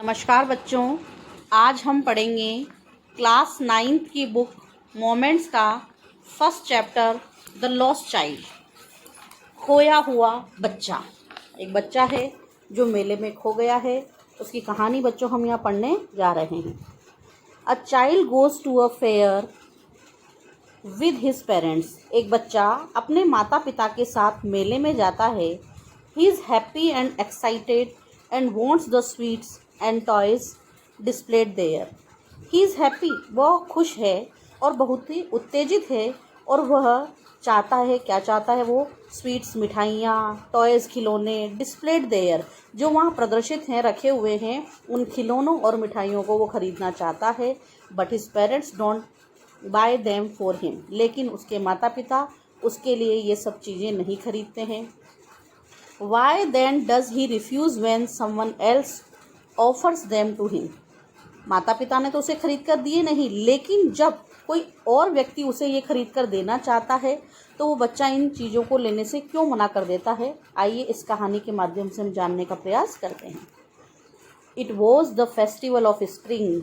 नमस्कार बच्चों, आज हम पढ़ेंगे क्लास 9th की बुक मोमेंट्स का first chapter the lost child. खोया हुआ बच्चा। एक बच्चा है जो मेले में खो गया है। उसकी कहानी बच्चों हम यहाँ पढ़ने जा रहे हैं। A child goes to a fair with his parents. एक बच्चा अपने माता पिता के साथ मेले में जाता है। He is happy and excited and wants the sweets and toys displayed there. He is happy, वह खुश है और बहुत ही उत्तेजित है, और वह चाहता है, क्या चाहता है वो? स्वीट्स, मिठाइयाँ, टॉयज़, खिलौने, डिस्प्लेड देयर, जो वहाँ प्रदर्शित हैं, रखे हुए हैं, उन खिलौनों और मिठाइयों को वो खरीदना चाहता है। But his parents don't buy them for him. लेकिन उसके माता पिता उसके लिए ये सब चीज़ें नहीं खरीदते हैं। Why then does he refuse when someone else offers them to him. माता पिता ने तो उसे खरीद कर दिए नहीं, लेकिन जब कोई और व्यक्ति उसे ये खरीद कर देना चाहता है तो वो बच्चा इन चीज़ों को लेने से क्यों मना कर देता है? आइए इस कहानी के माध्यम से हम जानने का प्रयास करते हैं। It was the festival of spring.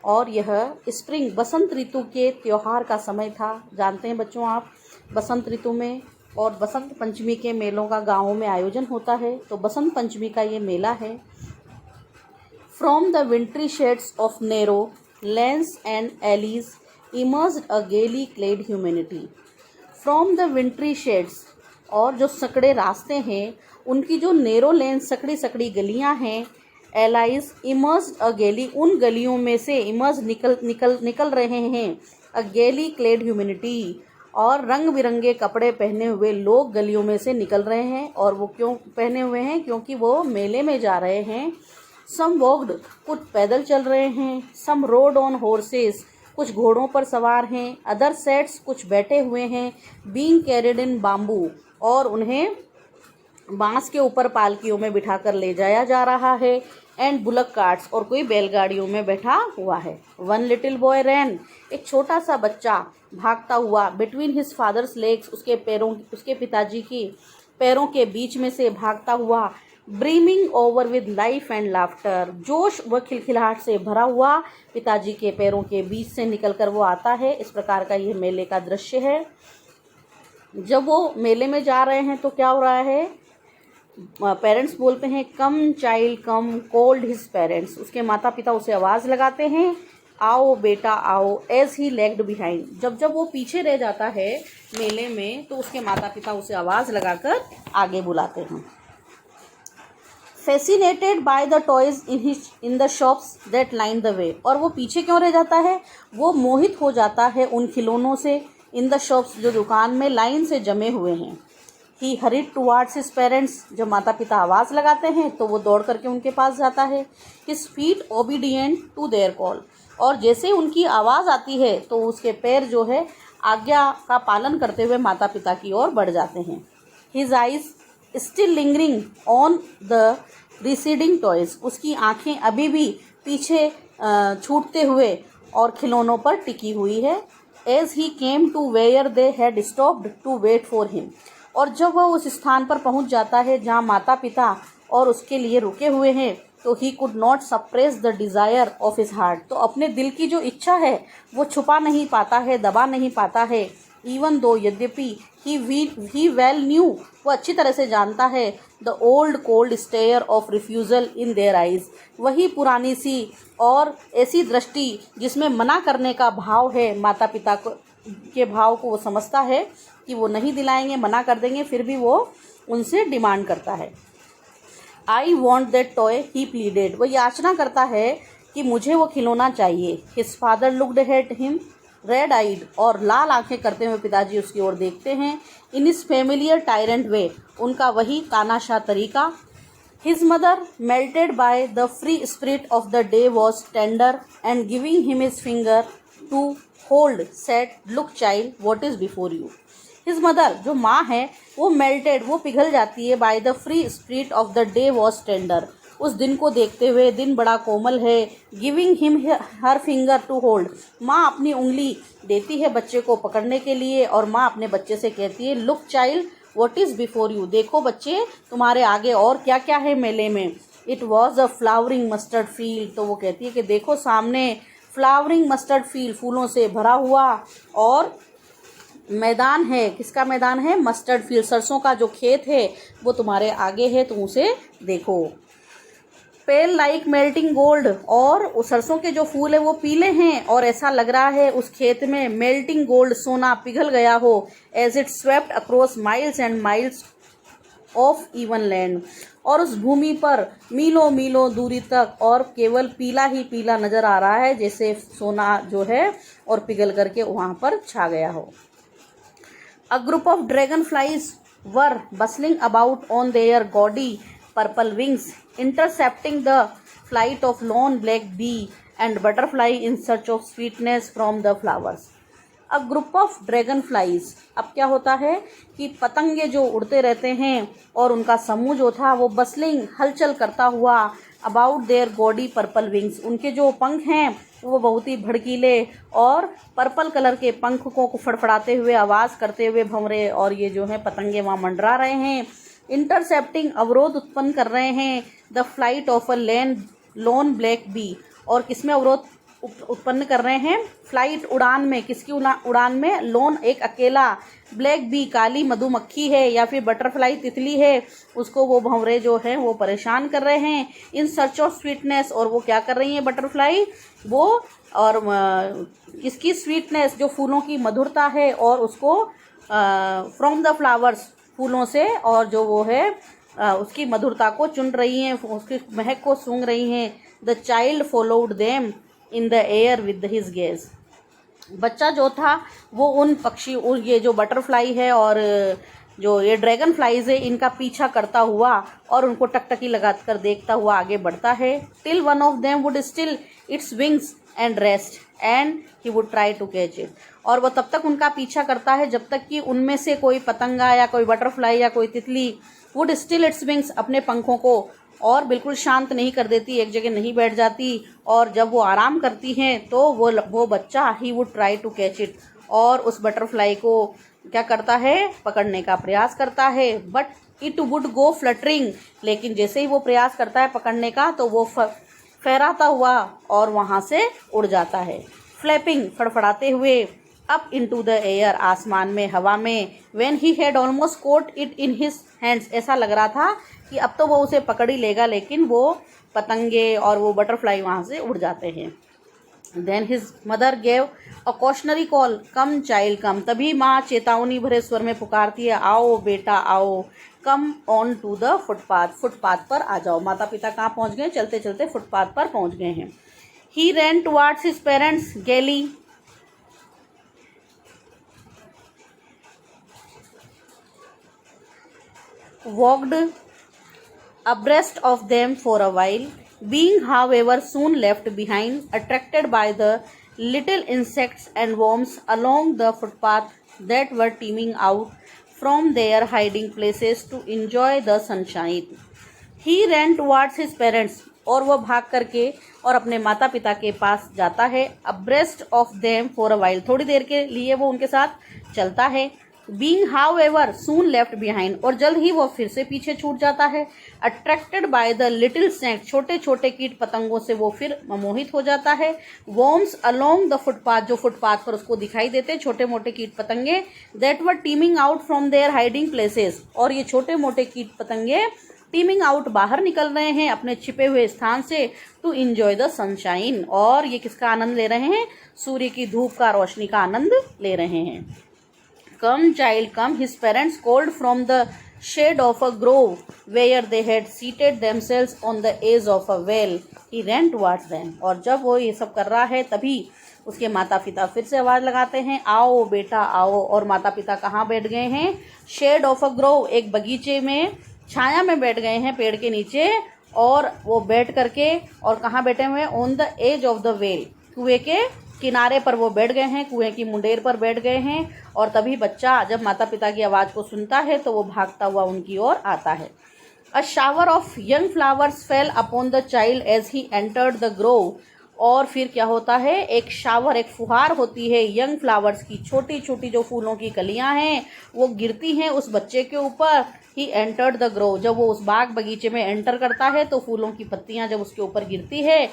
और यह स्प्रिंग, बसंत ऋतु के त्यौहार का समय था। जानते हैं बच्चों आप, बसंत ऋतु में और बसंत पंचमी के मेलों का गाँवों में आयोजन होता है। तो बसंत पंचमी का ये मेला है। From the wintry shades of narrow lanes and alleys emerged a gaily clad humanity. From the wintry shades, और जो सकड़े रास्ते हैं, उनकी जो नेरो लेन, सकड़ी सकड़ी गलियां हैं, एलाइज इमर्ज अ गैली, उन गलियों में से इमर्ज निकल रहे हैं अ गैली क्लेड ह्यूमैनिटी, और रंग बिरंगे कपड़े पहने हुए लोग गलियों में से निकल रहे हैं। और वो क्यों पहने हुए हैं? क्योंकि वो मेले में जा रहे हैं। सम वॉक्ड, कुछ पैदल चल रहे हैं। सम रोड ऑन हॉर्सेस, कुछ घोड़ों पर सवार हैं। अदर सेट्स, कुछ बैठे हुए हैं। बीइंग कैरिड इन बाम्बू, और उन्हें बांस के ऊपर पालकियों में बिठाकर ले जाया जा रहा है। एंड बुलक कार्ट्स, और कोई बैलगाड़ियों में बैठा हुआ है। वन लिटिल बॉय रैन, एक छोटा सा बच्चा भागता हुआ। बिटवीन हिज फादर्स लेग्स, उसके पिताजी की पैरों के बीच में से भागता हुआ। Brimming over with life and laughter, जोश व खिलखिलाहट से भरा हुआ पिताजी के पैरों के बीच से निकलकर वो आता है। इस प्रकार का यह मेले का दृश्य है। जब वो मेले में जा रहे हैं तो क्या हो रहा है? पेरेंट्स बोलते हैं कम चाइल्ड कम, कॉल्ड हिज पेरेंट्स। उसके माता पिता उसे आवाज़ लगाते हैं, आओ बेटा आओ, एज ही लेग्ड बिहाइंड। जब वो पीछे रह जाता है मेले में तो उसके माता पिता उसे आवाज़ लगाकर आगे बुलाते हैं। Fascinated by the toys in the shops that line the way, और वो पीछे क्यों रह जाता है? वो मोहित हो जाता है उन खिलौनों से। इन द शॉप्स, जो दुकान में लाइन से जमे हुए हैं। He hurried towards his parents, जब माता पिता आवाज़ लगाते हैं तो वो दौड़ करके उनके पास जाता है। His feet obedient to their call, और जैसे उनकी आवाज़ आती है तो उसके पैर जो है आज्ञा का पालन करते हुए माता पिता की ओर बढ़ जाते हैं। His eyes still lingering on the receding toys, उसकी आंखें अभी भी पीछे छूटते हुए और खिलौनों पर टिकी हुई है। As he came to where they had stopped to wait for him, और जब वह उस स्थान पर पहुंच जाता है जहां माता पिता और उसके लिए रुके हुए हैं, तो he could not suppress the desire of his heart, तो अपने दिल की जो इच्छा है वो छुपा नहीं पाता है, दबा नहीं पाता है। इवन दो, यद्यपि ही वेल न्यू, वो अच्छी तरह से जानता है, the old cold stare of refusal in their eyes, वही पुरानी सी और ऐसी दृष्टि जिसमें मना करने का भाव है। माता पिता के भाव को वो समझता है कि वो नहीं दिलाएंगे, मना कर देंगे, फिर भी वो उनसे डिमांड करता है। I want that toy, he pleaded, वो याचना करता है कि मुझे वो खिलौना चाहिए। His father looked at him red eyed, और लाल आंखें करते हुए पिताजी उसकी ओर देखते हैं। इन इस फेमिलियर टायरेंट वे, उनका वही तानाशाह तरीका। His mother melted by the free spirit of the day was tender and giving him his finger to hold set, look child what is before you. His mother, जो माँ है, वो मेल्टेड, वो पिघल जाती है। By the free spirit of the day was tender, उस दिन को देखते हुए, दिन बड़ा कोमल है। Giving him her finger to hold, माँ अपनी उंगली देती है बच्चे को पकड़ने के लिए, और माँ अपने बच्चे से कहती है look child what is before you, देखो बच्चे तुम्हारे आगे और क्या क्या है मेले में। It was a flowering mustard field. तो वो कहती है कि देखो सामने फ्लावरिंग मस्टर्ड फील्ड, फूलों से भरा हुआ और मैदान है। किसका मैदान है? मस्टर्ड फील्ड, सरसों का जो खेत है वो तुम्हारे आगे है, तुम उसे देखो। पेल लाइक मेल्टिंग गोल्ड, और उस सरसों के जो फूल है वो पीले हैं और ऐसा लग रहा है उस खेत में मेल्टिंग गोल्ड, सोना पिघल गया हो। As it swept across miles and miles of even land, और उस भूमि पर मीलों मीलों दूरी तक और केवल पीला ही पीला नजर आ रहा है, जैसे सोना जो है और पिघल करके वहां पर छा गया हो। A group of dragonflies were bustling about on their gaudy purple wings, intercepting the flight of lone black bee and butterfly in search of sweetness from the flowers. A group of dragonflies, अब क्या होता है कि पतंगे जो उड़ते रहते हैं और उनका समूह जो था वो बसलिंग, हलचल करता हुआ, about their gaudy purple wings, उनके जो पंख हैं वो बहुत ही भड़कीले और पर्पल कलर के पंख को फड़फड़ाते हुए, आवाज़ करते हुए भंवरे और ये जो है पतंगे वहाँ मंडरा रहे हैं। इंटरसेप्टिंग, अवरोध उत्पन्न कर रहे हैं, the flight of a lone black bee, और किसमें अवरोध उत्पन्न कर रहे हैं? फ्लाइट, उड़ान में। किसकी उड़ान में? लोन, एक अकेला, ब्लैक बी, काली मधुमक्खी है या फिर बटरफ्लाई, तितली है, उसको वो भंवरे जो है वो परेशान कर रहे हैं। इन सर्च ऑफ स्वीटनेस, और वो क्या कर रही है बटरफ्लाई? वो और किसकी स्वीटनेस? जो फूलों की मधुरता है, और उसको फ्रॉम द फ्लावर्स, फूलों से, और जो वो है उसकी मधुरता को चुन रही हैं, उसकी महक को सूंघ रही हैं। The child followed them in the air with his gaze, बच्चा जो था वो उन पक्षी, ये जो बटरफ्लाई है और जो ये ड्रैगन फ्लाइज है, इनका पीछा करता हुआ और उनको टकटकी लगाकर देखता हुआ आगे बढ़ता है। Till one of them would still its wings and rest and he would try to catch it, और वो तब तक उनका पीछा करता है जब तक कि उनमें से कोई पतंगा या कोई बटरफ्लाई या कोई तितली वुड स्टिल इट्स विंग्स, अपने पंखों को और बिल्कुल शांत नहीं कर देती, एक जगह नहीं बैठ जाती, और जब वो आराम करती हैं तो वो बच्चा he would try to catch it, और उस बटरफ्लाई को क्या करता है? पकड़ने का प्रयास करता है। But it would go fluttering, लेकिन जैसे ही वो प्रयास करता है पकड़ने का तो वो फहराता हुआ और वहाँ से उड़ जाता है। फ्लैपिंग, फड़फड़ाते हुए, अप इनटू द एयर, आसमान में, हवा में। When he had almost caught it in his hands, ऐसा लग रहा था कि अब तो वो उसे पकड़ ही लेगा, लेकिन वो पतंगे और वो बटरफ्लाई वहाँ से उड़ जाते हैं। Then his mother gave a cautionary call, come child come, तभी माँ चेतावनी भरे स्वर में पुकारती है, आओ बेटा आओ। Come on to the footpath, footpath पर आ जाओ। माता पिता कहाँ पहुँच गए? चलते चलते फुटपाथ पर पहुँच गए हैं। ही रैन टुवार्ड्स हिज पेरेंट्स गेली, walked abreast of them for a while, being however soon left behind, attracted by the little insects and worms along the footpath that were teeming out from their hiding places to enjoy the sunshine. He ran towards his parents, और वह भाग करके और अपने माता पिता के पास जाता है। abreast of them for a while, थोड़ी देर के लिए वो उनके साथ चलता है। Being however soon left behind, और जल्द ही वो फिर से पीछे छूट जाता है। Attracted by the little snakes, छोटे छोटे कीट पतंगों से वो फिर मोहित हो जाता है। Worms along the footpath, जो फुटपाथ पर उसको दिखाई देते छोटे मोटे कीट पतंगे। That were teeming out from their hiding places, और ये छोटे मोटे कीट पतंगे टीमिंग आउट, बाहर निकल रहे हैं अपने छिपे हुए स्थान से। टू इंजॉय द सनशाइन, और ये किसका आनंद ले रहे हैं? सूर्य की धूप का, रोशनी का आनंद ले रहे हैं। Come child come, his parents called from the shade of a grove where they had seated themselves on the edge of a well. He ran towards them, और जब वो ये सब कर रहा है तभी उसके माता पिता फिर से आवाज़ लगाते हैं, आओ बेटा आओ। और माता पिता कहाँ बैठ गए हैं? शेड ऑफ अ ग्रोव, एक बगीचे में, छाया में बैठ गए हैं पेड़ के नीचे, और वो बैठ करके, और कहाँ बैठे हुए हैं? On the edge of the well, कुएं के किनारे पर वो बैठ गए हैं, कुएं की मुंडेर पर बैठ गए हैं। और तभी बच्चा जब माता पिता की आवाज़ को सुनता है तो वो भागता हुआ उनकी ओर आता है। A shower of young flowers fell upon the child as he entered the grove, और फिर क्या होता है? एक शावर, एक फुहार होती है यंग फ्लावर्स की, छोटी छोटी जो फूलों की कलियां हैं वो गिरती हैं उस बच्चे के ऊपर। ही एंटर्ड द ग्रोव, जब वो उस बाग बगीचे में एंटर करता है तो फूलों की पत्तियां जब उसके ऊपर गिरती है,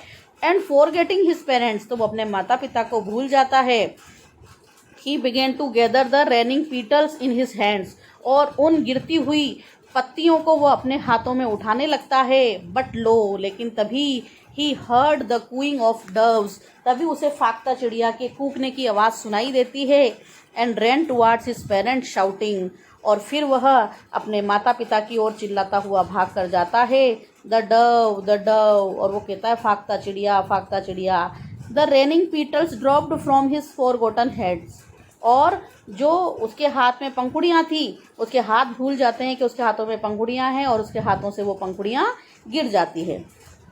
एंड फॉरगेटिंग हिज पेरेंट्स, तो वो अपने माता पिता को भूल जाता है। He began to gather the raining petals in his hands, और उन गिरती हुई पत्तियों को वो अपने हाथों में उठाने लगता है। बट लो, लेकिन तभी he heard the cooing of doves, तभी उसे फाख्ता चिड़िया के कूकने की आवाज़ सुनाई देती है। And ran towards his parents shouting, और फिर वह अपने माता पिता की ओर चिल्लाता हुआ भाग कर जाता है। द डव, और वो कहता है फाख्ता चिड़िया, फाख्ता चिड़िया। The raining petals dropped from his forgotten heads, और जो उसके हाथ में पंखुड़ियाँ थी, उसके हाथ भूल जाते हैं कि उसके हाथों में पंखुड़ियाँ हैं, और उसके हाथों से वो पंखुड़ियाँ गिर जाती है।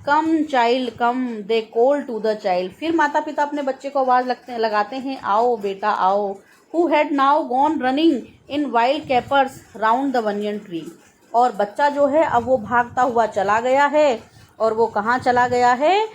Come child come, they call to the child, फिर माता पिता अपने बच्चे को आवाज़ लगाते हैं, आओ बेटा आओ। Who had now gone running in wild capers round the banyan tree, और बच्चा जो है अब वो भागता हुआ चला गया है, और वो कहाँ चला गया है,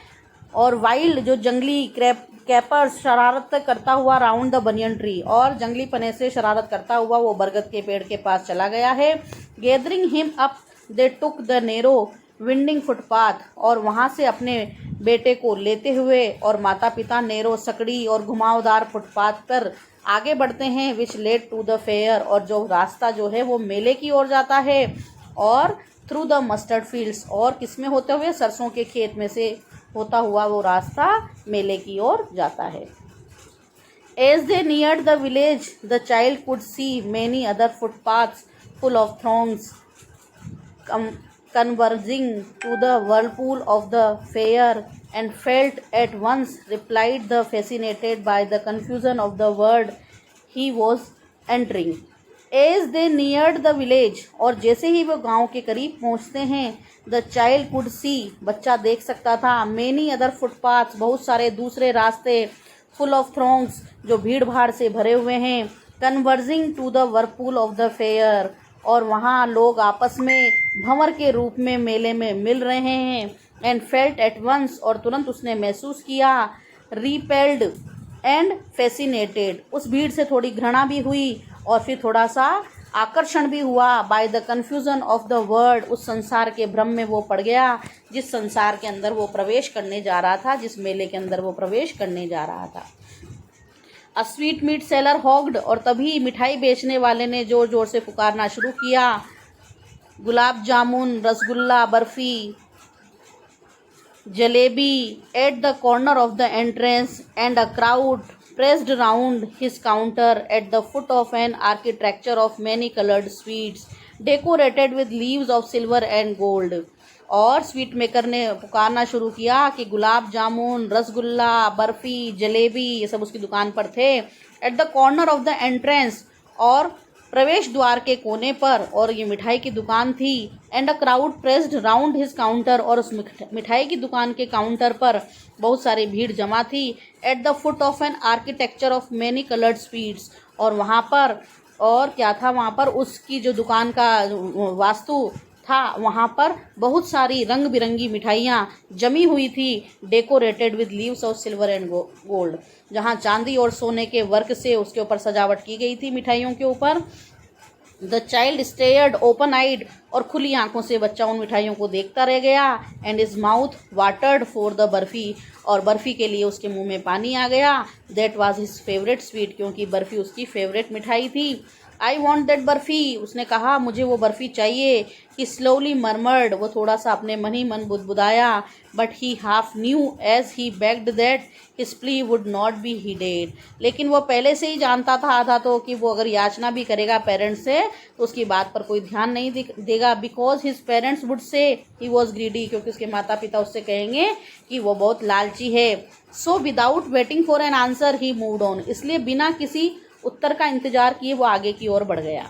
और वाइल्ड जो जंगली कैपर्स शरारत करता हुआ राउंड द बनियन ट्री, और जंगली पने से शरारत करता हुआ वो बरगद के पेड़ के पास चला गया है। Gathering him up they took the narrow winding footpath, और वहाँ से अपने बेटे को लेते हुए और माता पिता नेरो सकड़ी और घुमावदार फुटपाथ पर आगे बढ़ते हैं। Which led to the fair, और जो रास्ता जो है वो मेले की ओर जाता है, और थ्रू द मस्टर्ड फील्ड्स, और किसमें होते हुए, सरसों के खेत में से होता हुआ वो रास्ता मेले की ओर जाता है। As they neared the village the child could see many other footpaths full of throngs converging to the whirlpool of the fair, and felt at once replied the fascinated by the confusion of the word he was entering. As they neared the village, और जैसे ही वो गांव के करीब पहुंचते हैं, the child could see, बच्चा देख सकता था, many other footpaths, बहुत सारे दूसरे रास्ते, full of throngs, जो भीड़ भाड़ से भरे हुए हैं, converging to the whirlpool of the fair, और वहाँ लोग आपस में भंवर के रूप में मेले में मिल रहे हैं। एंड फेल्ट एट वंस, और तुरंत उसने महसूस किया। रिपेल्ड एंड फैसिनेटेड, उस भीड़ से थोड़ी घृणा भी हुई और फिर थोड़ा सा आकर्षण भी हुआ। By the confusion of the world, उस संसार के भ्रम में वो पड़ गया जिस संसार के अंदर वो प्रवेश करने जा रहा था, जिस मेले के अंदर वो प्रवेश करने जा रहा था। अ स्वीट मीट सेलर हॉग्ड, और तभी मिठाई बेचने वाले ने जोर जोर से पुकारना शुरू किया। Gulab jamun, rasgulla, barfi, jalebi at the corner of the entrance, and a crowd pressed round his counter at the foot of an architecture of many colored sweets decorated with leaves of silver and gold. और स्वीट मेकर ने पुकारना शुरू किया कि गुलाब जामुन, रसगुल्ला, बर्फ़ी, जलेबी, ये सब उसकी दुकान पर थे। Eight the corner of the entrance, और प्रवेश द्वार के कोने पर, और ये मिठाई की दुकान थी। And a crowd pressed round his counter, और उस मिठाई की दुकान के काउंटर पर बहुत सारी भीड़ जमा थी। At the foot of an architecture of many coloured sweets, और वहाँ पर और क्या था, वहाँ पर उसकी जो दुकान का वास्तु था, वहाँ पर बहुत सारी रंग बिरंगी मिठाइयाँ जमी हुई थी। Decorated with leaves of silver and gold, जहाँ चांदी और सोने के वर्क से उसके ऊपर सजावट की गई थी मिठाइयों के ऊपर। द चाइल्ड स्टेयर्ड ओपन आइड, और खुली आंखों से बच्चा उन मिठाइयों को देखता रह गया। And is mouth watered for the barfi, और बर्फ़ी के लिए उसके मुंह में पानी आ गया। That was his favourite sweet, क्योंकि बर्फ़ी उसकी फेवरेट मिठाई थी। आई वॉन्ट दैट बर्फ़ी, उसने कहा मुझे वो बर्फ़ी चाहिए। ही स्लोली मरमर्ड, वो थोड़ा सा अपने मन ही मन बुदबुदाया। But he half knew as he begged that his plea would not be heeded, लेकिन वो पहले से ही जानता था आधा तो कि वो अगर याचना भी करेगा पेरेंट्स से तो उसकी बात पर कोई ध्यान नहीं देगा। Because his parents would say he was greedy, क्योंकि उसके माता पिता उससे कहेंगे कि वो बहुत लालची है। So without waiting for an answer he moved on, इसलिए बिना किसी उत्तर का इंतजार किए वो आगे की ओर बढ़ गया।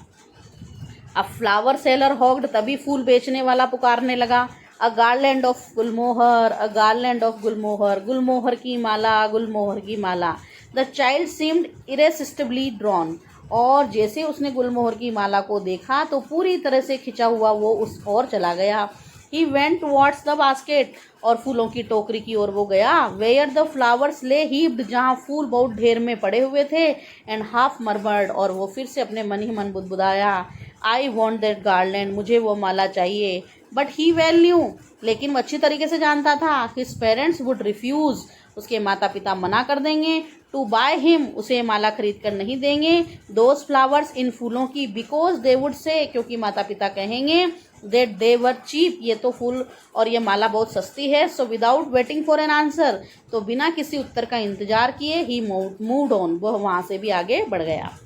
अब फ्लावर सेलर हॉग्ड, तभी फूल बेचने वाला पुकारने लगा। A garland of gulmohar, a garland of gulmohar, गुलमोहर की माला, गुलमोहर की माला। The child seemed irresistibly drawn, और जैसे उसने गुलमोहर की माला को देखा तो पूरी तरह से खिंचा हुआ वो उस ओर चला गया। He went towards the basket, और फूलों की टोकरी की ओर वो गया। वेयर द फ्लावर्स ले हीप्ड, जहाँ फूल बहुत ढेर में पड़े हुए थे। एंड हाफ मरमर्ड, और वो फिर से अपने मन ही मन बुदबुदाया। आई वॉन्ट दैट गार्लैंड, मुझे वो माला चाहिए। बट ही वेल न्यू, लेकिन वो अच्छी तरीके से जानता था, हिज पेरेंट्स वुड रिफ्यूज़, उसके माता पिता मना कर देंगे, टू बाय हिम, उसे माला खरीद कर नहीं देंगे, दोज फ्लावर्स, इन फूलों की, बिकॉज दे वुड से, क्योंकि माता पिता कहेंगे, दैट दे वर चीप, ये तो फूल और ये माला बहुत सस्ती है। So without waiting for an answer, तो बिना किसी उत्तर का इंतजार किए ही मूव्ड ऑन, वह वहाँ से भी आगे बढ़ गया।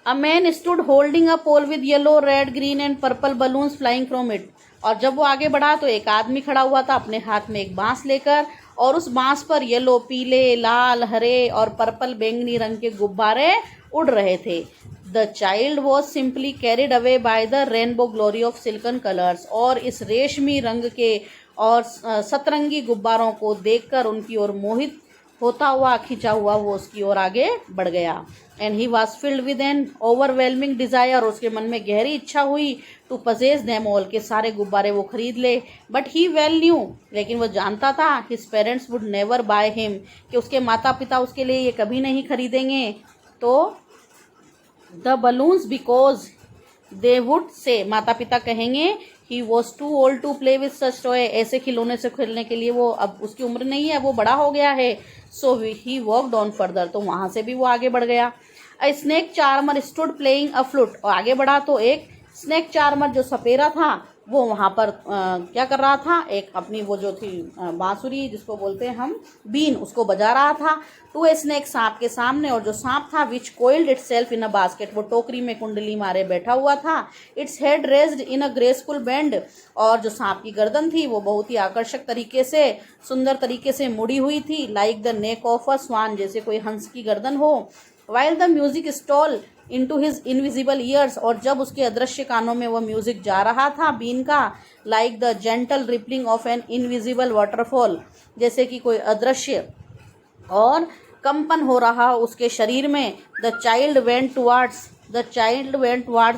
A man stood holding a pole with yellow, red, green and purple balloons flying from it. और जब वो आगे बढ़ा तो एक आदमी खड़ा हुआ था अपने हाथ में एक बांस लेकर, और उस बांस पर येलो, पीले, लाल, हरे और पर्पल बैंगनी रंग के गुब्बारे उड़ रहे थे। The child was simply carried away by the rainbow glory of silken colours, और इस रेशमी रंग के और सतरंगी गुब्बारों को देखकर उनकी ओर मोहित होता हुआ, खिंचा हुआ वो उसकी ओर आगे बढ़ गया। And he was filled with N overwhelming desire, उसके मन में गहरी इच्छा हुई, टू पजेस देम ऑल, के सारे गुब्बारे वो खरीद ले। बट ही वेल न्यू, लेकिन वो जानता था, his parents would never by him, कि उसके माता पिता उसके लिए ये कभी नहीं खरीदेंगे। तो the balloons, because they would say, माता पिता कहेंगे, he was too old to play with such toy, ऐसे खिलौने से खेलने के लिए वो अब उसकी उम्र नहीं है, वो बड़ा हो गया है। सो ही वॉकड ऑन फर्दर, तो वहाँ से भी वो आगे बढ़ गया। अ snake charmer stood playing a flute, और आगे बढ़ा तो एक स्नेक चार्मर जो सपेरा था वो वहाँ पर क्या कर रहा था, एक अपनी वो जो थी बांसुरी जिसको बोलते हैं हम बीन, उसको बजा रहा था। टू ए स्नेक, सांप के सामने, और जो सांप था which coiled itself in a basket, वो टोकरी में कुंडली मारे बैठा हुआ था। Its head raised in a graceful bend, और जो सांप की गर्दन थी वो बहुत ही आकर्षक तरीके से, सुंदर तरीके से मुड़ी हुई थी, like the neck of a swan, जैसे कोई हंस की गर्दन हो। While the music stole into his invisible ears, और जब उसके अदृश्य कानों में वह म्यूजिक जा रहा था बीन का, like the gentle rippling of an invisible waterfall, जैसे कि कोई अदृश्य और कंपन हो रहा उसके शरीर में। The child went towards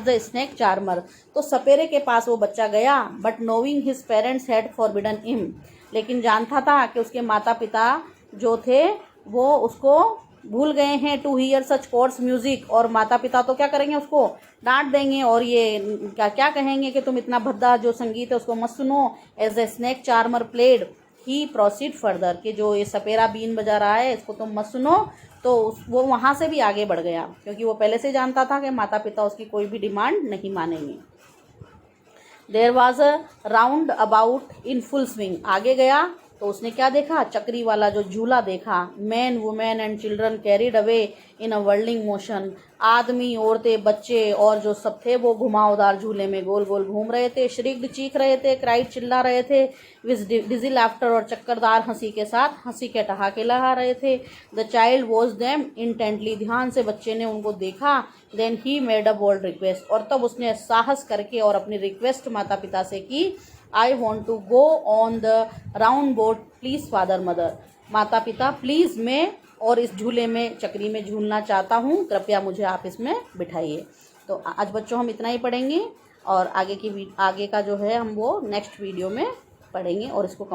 the snake charmer, तो सपेरे के पास वो बच्चा गया। But knowing his parents had forbidden him, लेकिन जानता था कि उसके माता पिता जो थे वो उसको भूल गए हैं, to hear such coarse music, और माता पिता तो क्या करेंगे, उसको डांट देंगे और ये क्या कहेंगे कि तुम इतना भद्दा जो संगीत है उसको मत सुनो। As a snake charmer played he proceed further, कि जो ये सपेरा बीन बजा रहा है इसको तुम मत सुनो। तो वो वहाँ से भी आगे बढ़ गया, क्योंकि वो पहले से जानता था कि माता पिता उसकी कोई भी डिमांड नहीं मानेंगे। There was a roundabout in full swing, आगे गया तो उसने क्या देखा, चक्री वाला जो झूला देखा। Man, women and children carried away in a whirling motion, आदमी, औरतें, बच्चे और जो सब थे वो घुमावदार झूले में गोल गोल घूम रहे थे। श्रिक्ड, चीख रहे थे, क्राइड, चिल्ला रहे थे, विद डिजी लाफ्टर, और चक्करदार हंसी के साथ हंसी के ठहाके लगा रहे थे। The child watch them intently, ध्यान से बच्चे ने उनको देखा। Then he made a bold request, और तब उसने साहस करके और अपनी रिक्वेस्ट माता पिता से की। I want to go on the round boat please father mother, माता पिता प्लीज़ मैं और इस झूले में, चक्री में झूलना चाहता हूँ, कृपया मुझे आप इसमें बिठाइए। तो आज बच्चों हम इतना ही पढ़ेंगे, और आगे का जो है हम वो नेक्स्ट वीडियो में पढ़ेंगे और इसको